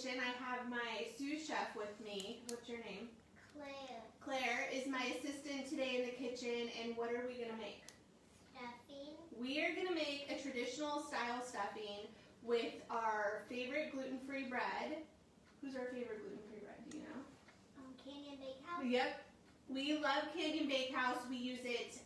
kitchen. I have my sous chef with me. What's your name? Claire. Claire is my assistant today in the kitchen, and what are we going to make? Stuffing. We are going to make a traditional style stuffing with our favorite gluten-free bread. Who's our favorite gluten-free bread? Do you know? Canyon Bakehouse. Yep. We love Canyon Bakehouse. We use it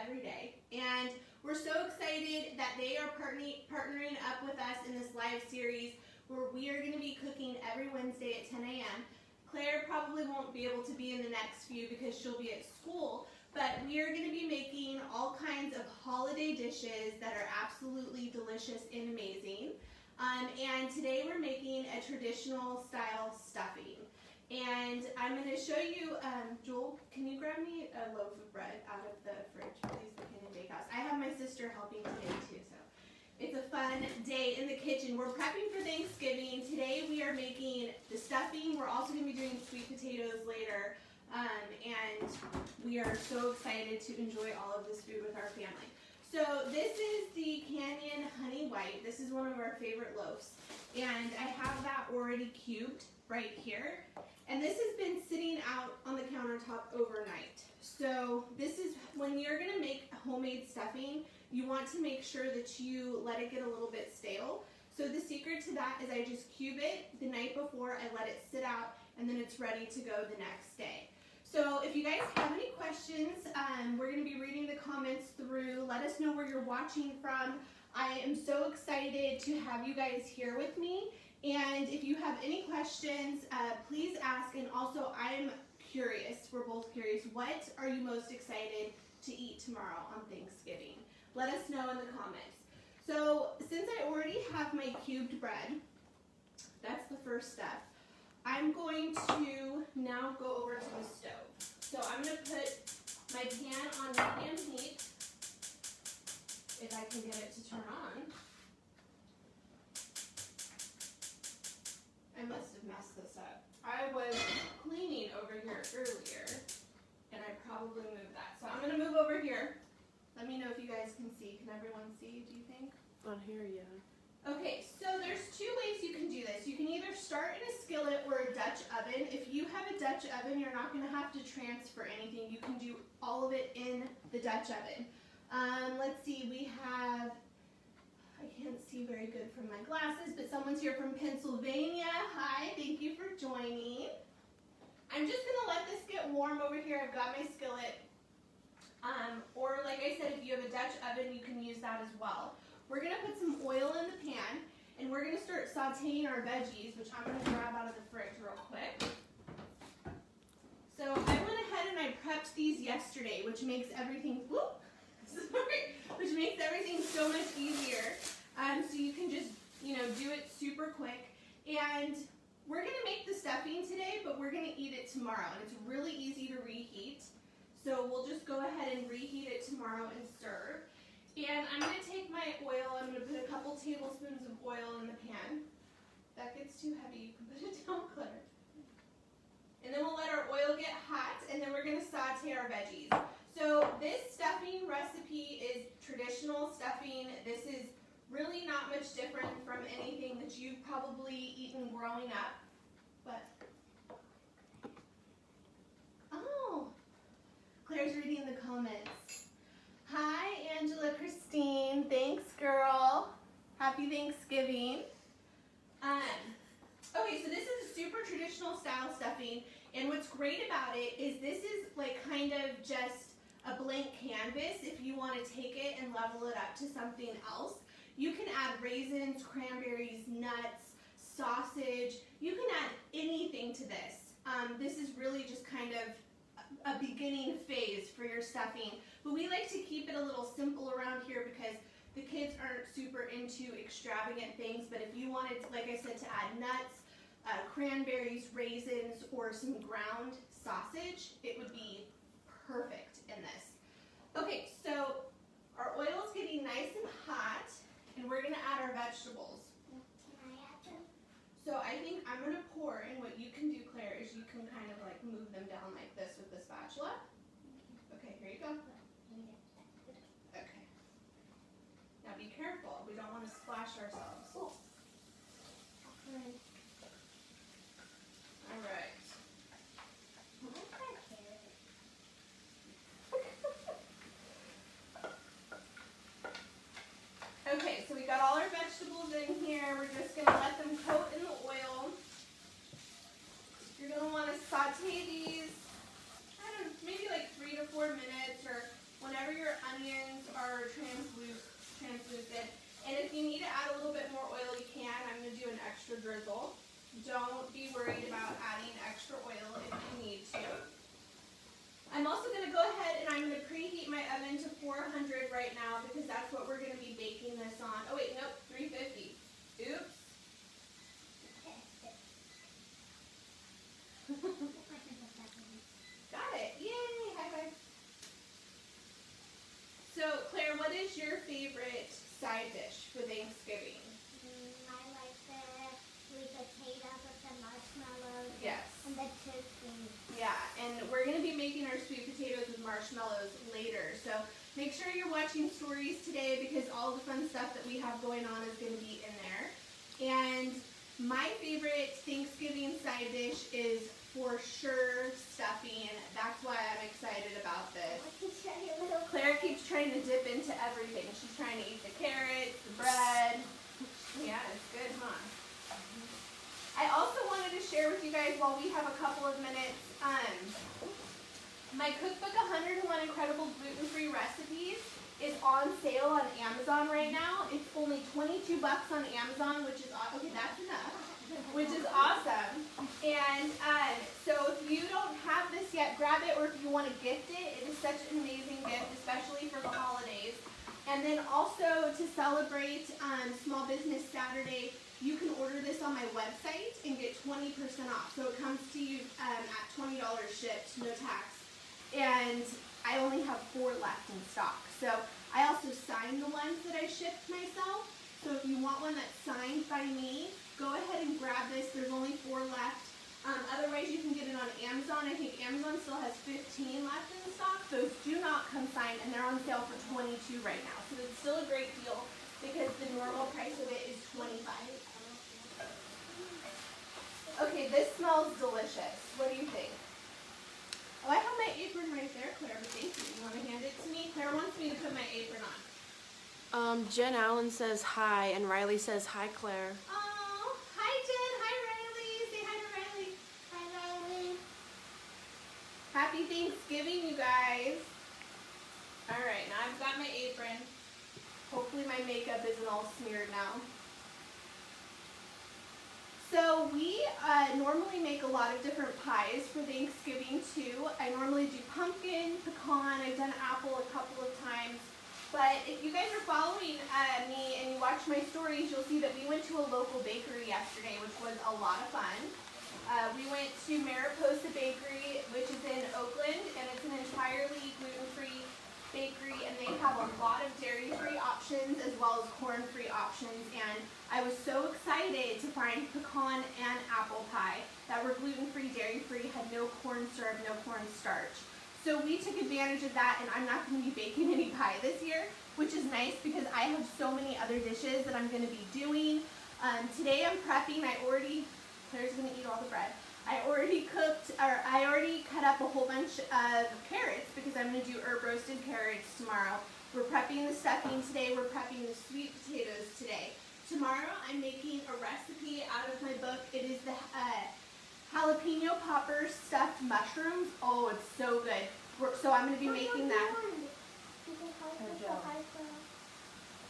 every day. And we're so excited that they are partnering up with us in this live series where we are going to be cooking every Wednesday at 10 a.m. Claire probably won't be able to be in the next few because she'll be at school, but we are going to be making all kinds of holiday dishes that are absolutely delicious and amazing. And today we're making a traditional style stuffing. And I'm going to show you, Joel, can you grab me a loaf of bread out of the fridge, please, the Canyon Bakehouse. I have my sister helping today, too, so it's a fun day in the kitchen. We're prepping for Thanksgiving. Today we are making the stuffing. We're also going to be doing sweet potatoes later, and we are so excited to enjoy all of this food with our family. So this is the Canyon Honey White. This is one of our favorite loaves, and I have that already cubed right here. And this has been sitting out on the countertop overnight. So this is, when you're gonna make homemade stuffing, you want to make sure that you let it get a little bit stale. So the secret to that is I just cube it the night before, I let it sit out, and then it's ready to go the next day. So if you guys have any questions, we're gonna be reading the comments through. Let us know where you're watching from. I am so excited to have you guys here with me. And if you have any questions, please ask. And also, I'm curious, we're both curious, what are you most excited to eat tomorrow on Thanksgiving? Let us know in the comments. So, since I already have my cubed bread, that's the first step, I'm going to now go over to the stove. So I'm going to put my pan on medium heat, if I can get it to turn on. I must have messed this up. I was cleaning over here earlier, and I probably moved that. So I'm going to move over here. Let me know if you guys can see. Can everyone see, do you think? On here, yeah. Okay, so there's two ways you can do this. You can either start in a skillet or a Dutch oven. If you have a Dutch oven, you're not going to have to transfer anything. You can do all of it in the Dutch oven. Let's see, we have... I can't see very good from my glasses, but someone's here from Pennsylvania. Hi, thank you for joining. I'm just going to let this get warm over here. I've got my skillet. Or like I said, if you have a Dutch oven, you can use that as well. We're going to put some oil in the pan, and we're going to start sauteing our veggies, which I'm going to grab out of the fridge real quick. So I went ahead and I prepped these yesterday, which makes everything, which makes everything so much easier. So you can just, do it super quick. And we're going to make the stuffing today, but we're going to eat it tomorrow. And it's really easy to reheat. So we'll just go ahead and reheat it tomorrow and serve. And I'm going to take my oil. I'm going to put a couple tablespoons of oil in the pan. If that gets too heavy, you can put it down, Claire. And then we'll let our oil get hot, and then we're going to saute our veggies. So this stuffing recipe is traditional stuffing. This is really not much different from anything that you've probably eaten growing up. But, oh, Claire's reading the comments. Hi, Angela Christine. Thanks, girl. Happy Thanksgiving. Okay, so this is a super traditional style stuffing, and what's great about it is this is like kind of just a blank canvas if you want to take it and level it up to something else. You can add raisins, cranberries, nuts, sausage. You can add anything to this. This is really just kind of a beginning phase for your stuffing, but we like to keep it a little simple around here because the kids aren't super into extravagant things. But if you wanted, like I said, to add nuts, cranberries, raisins, or some ground sausage, it would be perfect in this. Okay, so our oil is getting nice and hot, and we're going to add our vegetables. Can I add them? So I think I'm going to pour, and what you can do, Claire, is you can kind of like move them down like this with the spatula. Okay, here you go. Okay. Now be careful. We don't want to splash ourselves. Oh. add a little bit more oil, you can. I'm going to do an extra drizzle. Don't be worried about adding extra oil if you need to. I'm also going to go ahead and I'm going to preheat my oven to 400 right now because that's what we're going to be baking this on. Oh wait, nope, 350. Oops. Got it. Yay! High five. So, Claire, what is your favorite side dish for Thanksgiving? I like the sweet potatoes with the marshmallows. Yes. And the turkey. Yeah, and we're going to be making our sweet potatoes with marshmallows later. So make sure you're watching stories today because all the fun stuff that we have going on is going to be in there. And my favorite Thanksgiving side dish is for sure stuffing. That's why I'm excited about this. Claire keeps trying to dip into everything. She's trying to eat the carrots, the bread. Yeah, it's good, huh? I also wanted to share with you guys while we have a couple of minutes, my cookbook 101 Incredible Gluten-Free Recipes is on sale on Amazon right now. It's only 22 bucks on Amazon, which is awesome. Okay, that's enough. Which is awesome. And so if you don't have this yet, grab it, or if you want to gift it, it is such an amazing gift, especially for the holidays. And then also to celebrate Small Business Saturday, you can order this on my website and get 20% off. So it comes to you at $20 shipped, no tax. And I only have 4 left in stock. So I also signed the ones that I shipped myself. So if you want one that's signed by me, go ahead and grab this. There's only 4 left. Otherwise, you can get it on Amazon. I think Amazon still has 15 left in stock. Those do not come signed, and they're on sale for $22 right now. So it's still a great deal because the normal price of it is $25. Okay, this smells delicious. What do you think? Oh, I have my apron right there, Claire, but thank you. You want to hand it to me? Claire wants me to put my apron on. Jen Allen says hi, and Riley says hi, Claire. Oh, hi, Jen. Hi, Riley. Say hi to Riley. Hi, Riley. Happy Thanksgiving, you guys. All right, now I've got my apron. Hopefully my makeup isn't all smeared now. So we normally make a lot of different pies for Thanksgiving too. I normally do pumpkin, pecan, I've done apple a couple of times. But if you guys are following me and you watch my stories, you'll see that we went to a local bakery yesterday, which was a lot of fun. We went to Mariposa Bakery, which is in Oakland, and it's an entirely gluten-free bakery, and they have a lot of dairy-free options as well as corn-free options. And I was so excited to find pecan and apple pie that were gluten-free, dairy-free, had no corn syrup, no cornstarch. So we took advantage of that, and I'm not going to be baking any pie this year, which is nice because I have so many other dishes that I'm going to be doing. Today I'm prepping. Claire's going to eat all the bread. I already cut up a whole bunch of carrots because I'm going to do herb roasted carrots tomorrow. We're prepping the stuffing today. We're prepping the sweet potatoes today. Tomorrow I'm making a recipe out of my book. It is the jalapeno popper stuffed mushrooms. Oh, it's so good. So I'm going to be making that.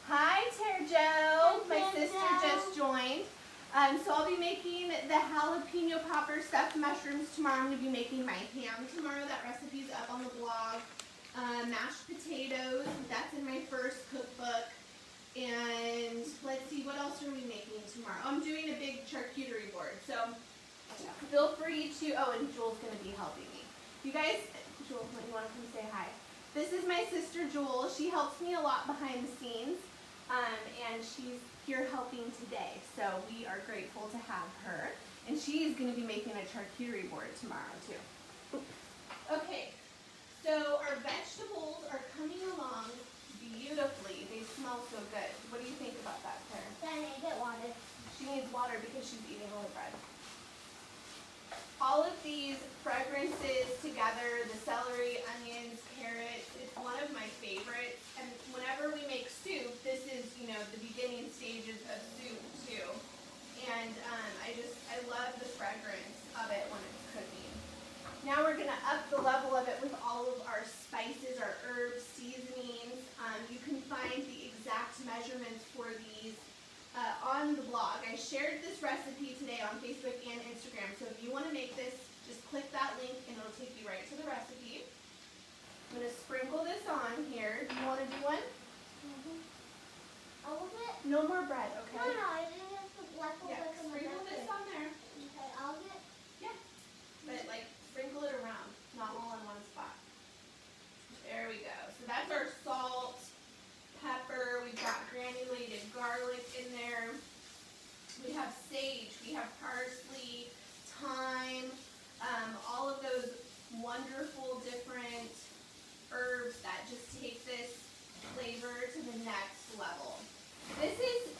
Hi, Terjo. My sister just joined. So I'll be making the jalapeno popper stuffed mushrooms tomorrow. I'm going to be making my ham tomorrow. That recipe's up on the blog. Mashed potatoes. That's in my first cookbook. And let's see, what else are we making tomorrow? I'm doing a big charcuterie board. So feel free to, and Jewel's going to be helping me. You guys, Jewel, you want to come say hi? This is my sister Jewel. She helps me a lot behind the scenes. And she's here helping today, so we are grateful to have her. And she's going to be making a charcuterie board tomorrow, too. Okay, so our vegetables are coming along beautifully. They smell so good. What do you think about that, Claire? Then I get water. She needs water because she's eating all the bread. All of these fragrances together, the celery, onions, carrots, it's one of my favorites. And whenever we make soup, this is, the beginning stages of soup too. And I love the fragrance of it when it's cooking. Now we're gonna up the level of it with all of our spices, our herbs, seasonings. You can find the exact measurements for these on the blog. I shared this recipe today on Facebook and Instagram. So if you want to make this, just click that link and it'll take you right to the recipe. I'm going to sprinkle this on here. Do you want to do one? All of it? No more bread, okay? No, I didn't have to leftovers Yeah, in the sprinkle this basket. on there. Okay, all of it? Yeah. But like sprinkle it around, not all in one spot. There we go. So that's our salt, pepper, we've got granulated garlic in there. We have sage, we have parsley, thyme, all of those wonderful different herbs that just take this flavor to the next level. This is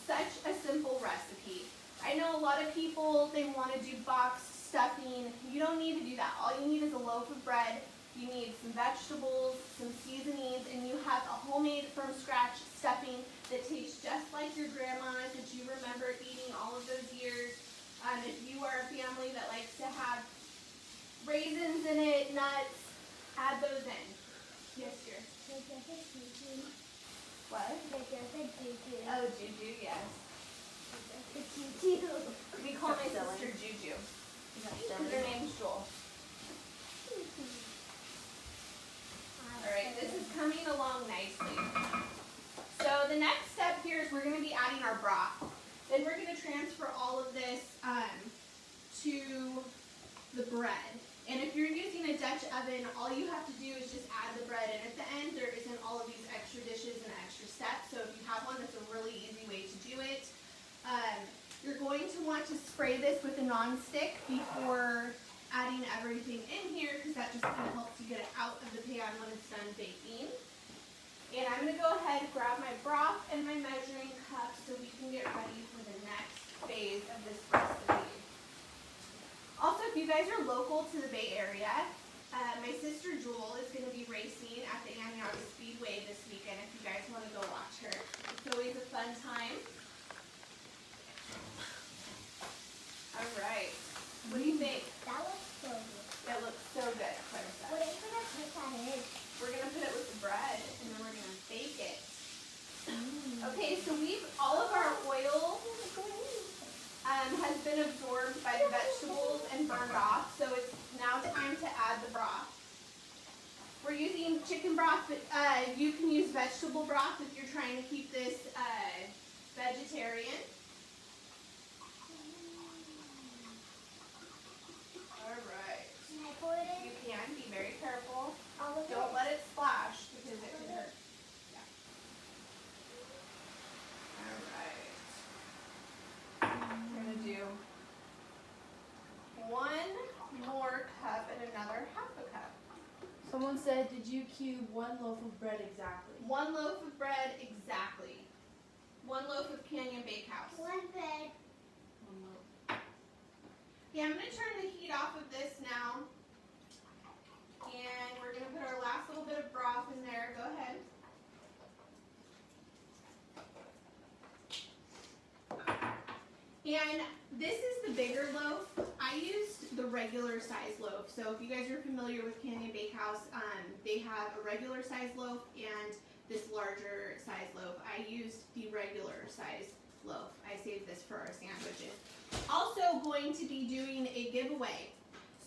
such a simple recipe. I know a lot of people, they want to do boxed stuffing. You don't need to do that. All you need is a loaf of bread. You need some vegetables, some seasonings, and you have a homemade from scratch stuffing that tastes just like your grandma's that you remember eating all of those years. If you are a family that likes to have raisins in it, nuts, add those in. Yes, dear. What? Oh, Juju, yes. We call my sister Juju. Because her name's Joel. Alright, this is coming along nicely. So the next step here is we're going to be adding our broth. Then we're going to transfer all of this to the bread. And if you're using a Dutch oven, all you have to do is just add the bread. And at the end, there isn't all of these extra dishes and extra steps. So if you have one, that's a really easy way to do it. You're going to want to spray this with a nonstick before adding everything in here because that just kind of helps you get it out of the pan when it's done baking. And I'm going to go ahead and grab my broth and my measuring cup so we can get ready for the next phase of this recipe. Also, if you guys are local to the Bay Area, my sister Jewel is going to be racing at the Antioch Speedway this weekend if you guys want to go watch her. It's always a fun time. All right. What do you think? That looks so good. It looks so good, Claire said. What are you going to put that in? We're going to put it with the bread and then we're going to bake it. Okay, so all of our oil has been absorbed by the vegetables and burned off, so it's now time to add the broth. We're using chicken broth, but you can use vegetable broth if you're trying to keep this vegetarian. All right. Can I pour it in? You can be very careful. All of it? Don't let it splash because it can hurt. Yeah. All right. We're going to do 1 more cup and another half a cup. Someone said, did you cube 1 loaf of bread exactly? 1 loaf of bread exactly. 1 loaf of Canyon Bakehouse. One bread. 1 loaf. Yeah, I'm going to turn the heat off of this now. And we're going to put our last little bit of broth in there. Go ahead. And this is the bigger loaf. I used the regular size loaf. So if you guys are familiar with Canyon Bakehouse, they have a regular size loaf and this larger size loaf. I used the regular size loaf. I saved this for our sandwiches. Also going to be doing a giveaway.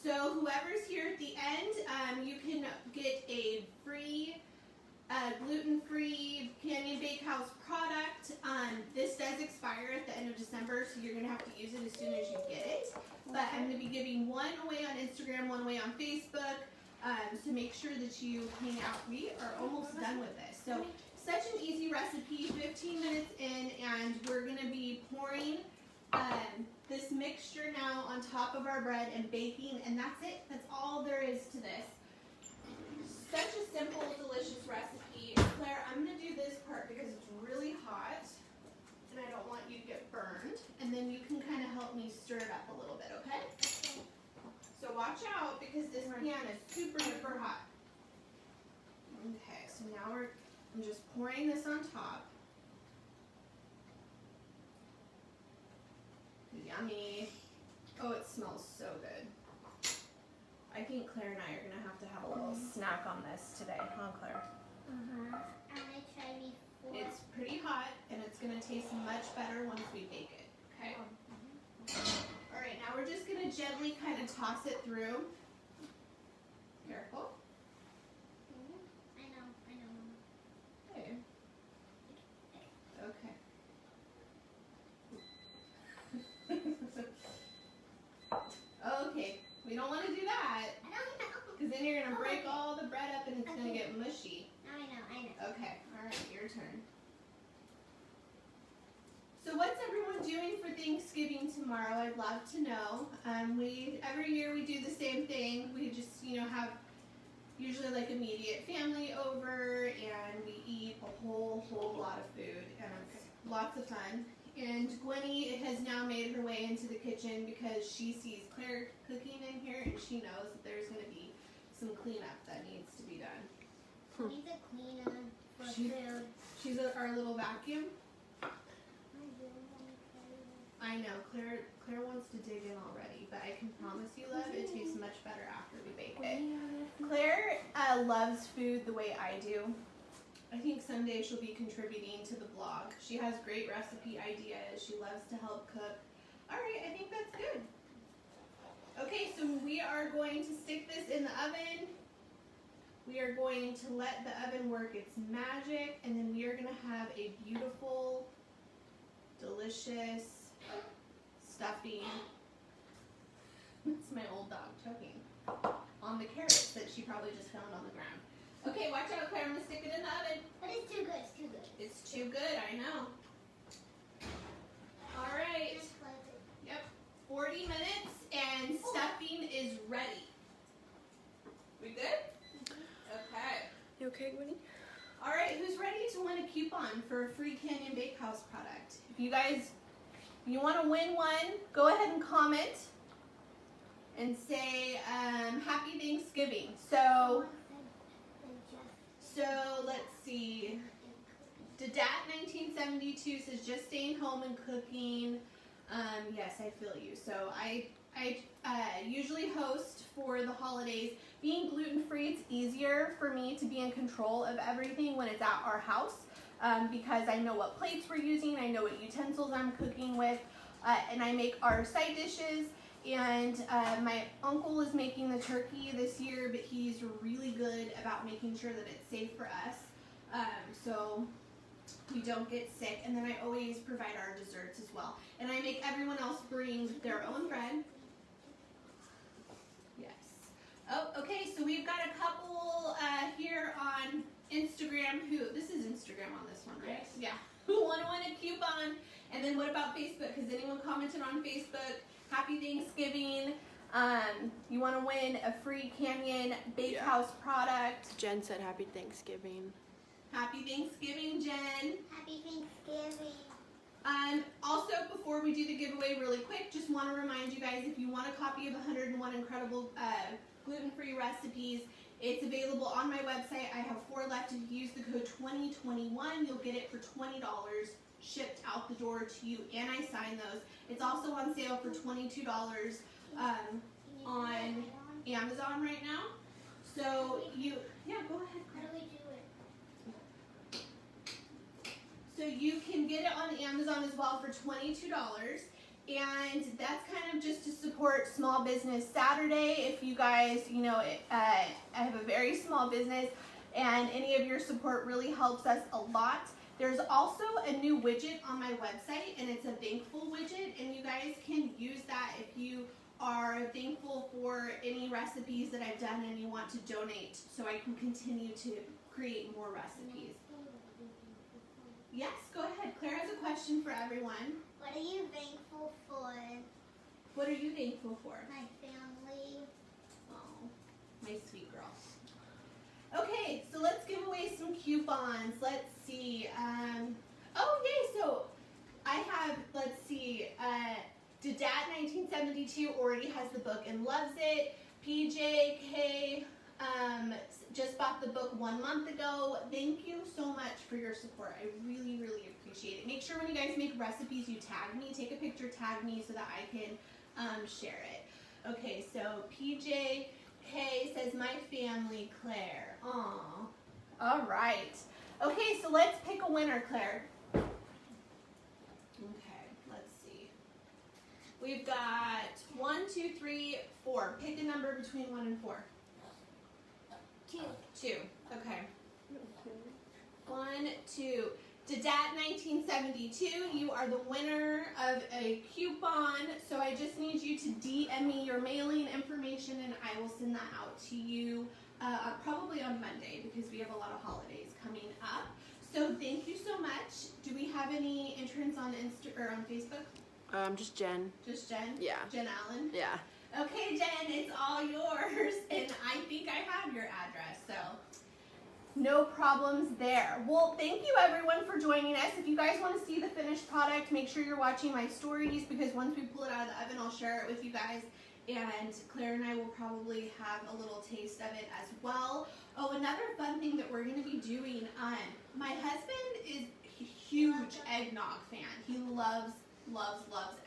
So whoever's here at the end, you can get a free gluten-free Canyon Bakehouse product. This does expire at the end of December, so you're going to have to use it as soon as you get it. But I'm going to be giving 1 away on Instagram, 1 away on Facebook. So make sure that you hang out. We are almost done with this. So such an easy recipe, 15 minutes in, and we're going to be pouring this mixture now on top of our bread and baking, and that's it. That's all there is to this. Such a simple, delicious recipe. Claire, I'm going to do this part because it's really hot, and I don't want you to get burned. And then you can kind of help me stir it up a little bit, okay? So watch out because this pan is super, super hot. Okay, so now I'm just pouring this on top. Yummy. Oh, it smells so good. I think Claire and I are going to have a little snack on this today, huh, Claire? And I tried before. It's pretty hot, and it's going to tastes much better once we bake it. Okay? All right, now we're just going to gently kind of toss it through. Careful. I know. Okay. Okay, we don't want to do that, I know. because then you're going to break all the bread up and it's going to get mushy. I know. Okay, all right, your turn. So what's everyone doing for Thanksgiving tomorrow? I'd love to know. Every year we do the same thing. We just, have usually like immediate family over, and we eat a whole lot of food, and it's lots of fun. And Gwenny has now made her way into the kitchen because she sees Claire cooking in here, and she knows that there's going to be some cleanup that needs to be done. Need to clean up for She- food. She's our little vacuum. I know, Claire wants to dig in already, but I can promise you, love, it tastes much better after we bake it. Claire loves food the way I do. I think someday she'll be contributing to the blog. She has great recipe ideas. She loves to help cook. All right, I think that's good. Okay, so we are going to stick this in the oven. We are going to let the oven work its magic, and then we are going to have a beautiful, delicious stuffing. It's my old dog choking on the carrots that she probably just found on the ground. Okay, watch out, Claire. I'm going to stick it in the oven. But it's too good. It's too good, I know. All right. Just close it. Yep. 40 minutes and stuffing is ready. We good? Okay. You okay, Gwenny? All right, who's ready to win a coupon for a free Canyon Bakehouse product? If you want to win one, go ahead and comment and say Happy Thanksgiving. So let's see. Dadat 1972 says just staying home and cooking. Yes, I feel you. So I usually host for the holidays. Being gluten-free, it's easier for me to be in control of everything when it's at our house because I know what plates we're using, I know what utensils I'm cooking with, and I make our side dishes. And my uncle is making the turkey this year, but he's really good about making sure that it's safe for us, so we don't get sick. And then I always provide our desserts as well. And I make everyone else bring their own bread. Yes. Oh, okay, so we've got a couple here on Instagram this is Instagram on this one, right? Yes. Yeah. Who want to win a coupon? And then what about Facebook? Has anyone commented on Facebook? Happy Thanksgiving. You want to win a free Canyon Bakehouse product. Jen said happy Thanksgiving. Happy Thanksgiving, Jen. Happy Thanksgiving. Also, before we do the giveaway really quick, just want to remind you guys, if you want a copy of 101 Incredible Gluten-Free Recipes, it's available on my website. I have 4 left. If you use the code 2021, you'll get it for $20 shipped out the door to you, and I sign those. It's also on sale for $22 on Amazon right now. So yeah, go ahead. How do we do it? So you can get it on Amazon as well for $22. And that's kind of just to support small business Saturday. If you guys, I have a very small business, and any of your support really helps us a lot. There's also a new widget on my website, and it's a thankful widget, and you guys can use that if you are thankful for any recipes that I've done and you want to donate so I can continue to create more recipes. Yes, go ahead. Claire has a question for everyone. What are you thankful for? What are you thankful for? My family. Oh, my sweet girl. Okay, so let's give away some coupons. Let's see. Oh, yay! So I have, let's see, Dadat 1972 already has the book and loves it. PJK just bought the book 1 month ago. Thank you so much for your support. I really, really appreciate it. Make sure when you guys make recipes, you tag me. Take a picture, tag me so that I can share it. Okay, so PJK says, my family, Claire. Aw. All right. Okay, so let's pick a winner, Claire. We've got 1, 2, 3, 4. Pick a number between 1 and 4. 2. 2. Okay. 1, 2. Dadat 1972, you are the winner of a coupon. So I just need you to DM me your mailing information and I will send that out to you probably on Monday because we have a lot of holidays coming up. So thank you so much. Do we have any entrants on or on Facebook? Just Jen. Just Jen? Yeah. Jen Allen? Yeah. Okay, Jen, it's all yours. And I think I have your address, so no problems there. Well, thank you everyone for joining us. If you guys want to see the finished product, make sure you're watching my stories because once we pull it out of the oven, I'll share it with you guys. And Claire and I will probably have a little taste of it as well. Oh, another fun thing that we're going to be doing, my husband is a huge eggnog fan. He loves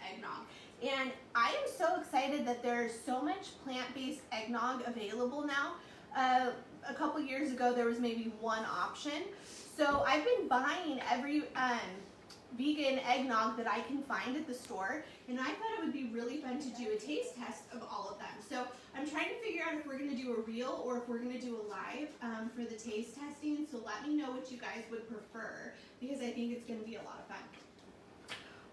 eggnog. And I am so excited that there's so much plant-based eggnog available now. A couple years ago, there was maybe one option. So I've been buying every vegan eggnog that I can find at the store. And I thought it would be really fun to do a taste test of all of them. So I'm trying to figure out if we're going to do a reel or if we're going to do a live for the taste testing. So let me know what you guys would prefer because I think it's going to be a lot of fun.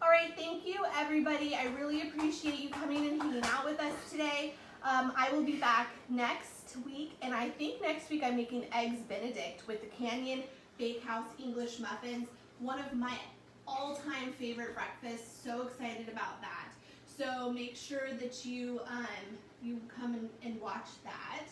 All right, thank you everybody. I really appreciate you coming and hanging out with us today. I will be back next week, and I think next week I'm making Eggs Benedict with the Canyon Bakehouse English muffins, one of my all-time favorite breakfasts. So excited about that. So make sure that you come and watch that.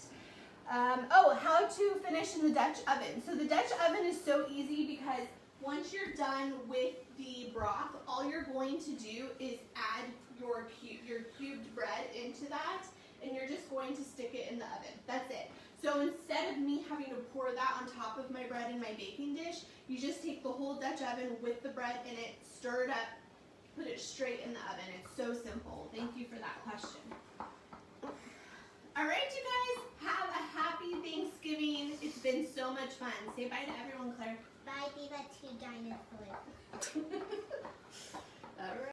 Oh, how to finish in the Dutch oven. So the Dutch oven is so easy because once you're done with the broth, all you're going to do is add your cubed bread into that, and you're just going to stick it in the oven. That's it. So instead of me having to pour that on top of my bread in my baking dish, you just take the whole Dutch oven with the bread in it, stir it up, put it straight in the oven. It's so simple. Thank you for that question. All right, you guys, have a happy Thanksgiving. It's been so much fun. Say bye to everyone, Claire. Bye, Viva 2 Dinosaurs.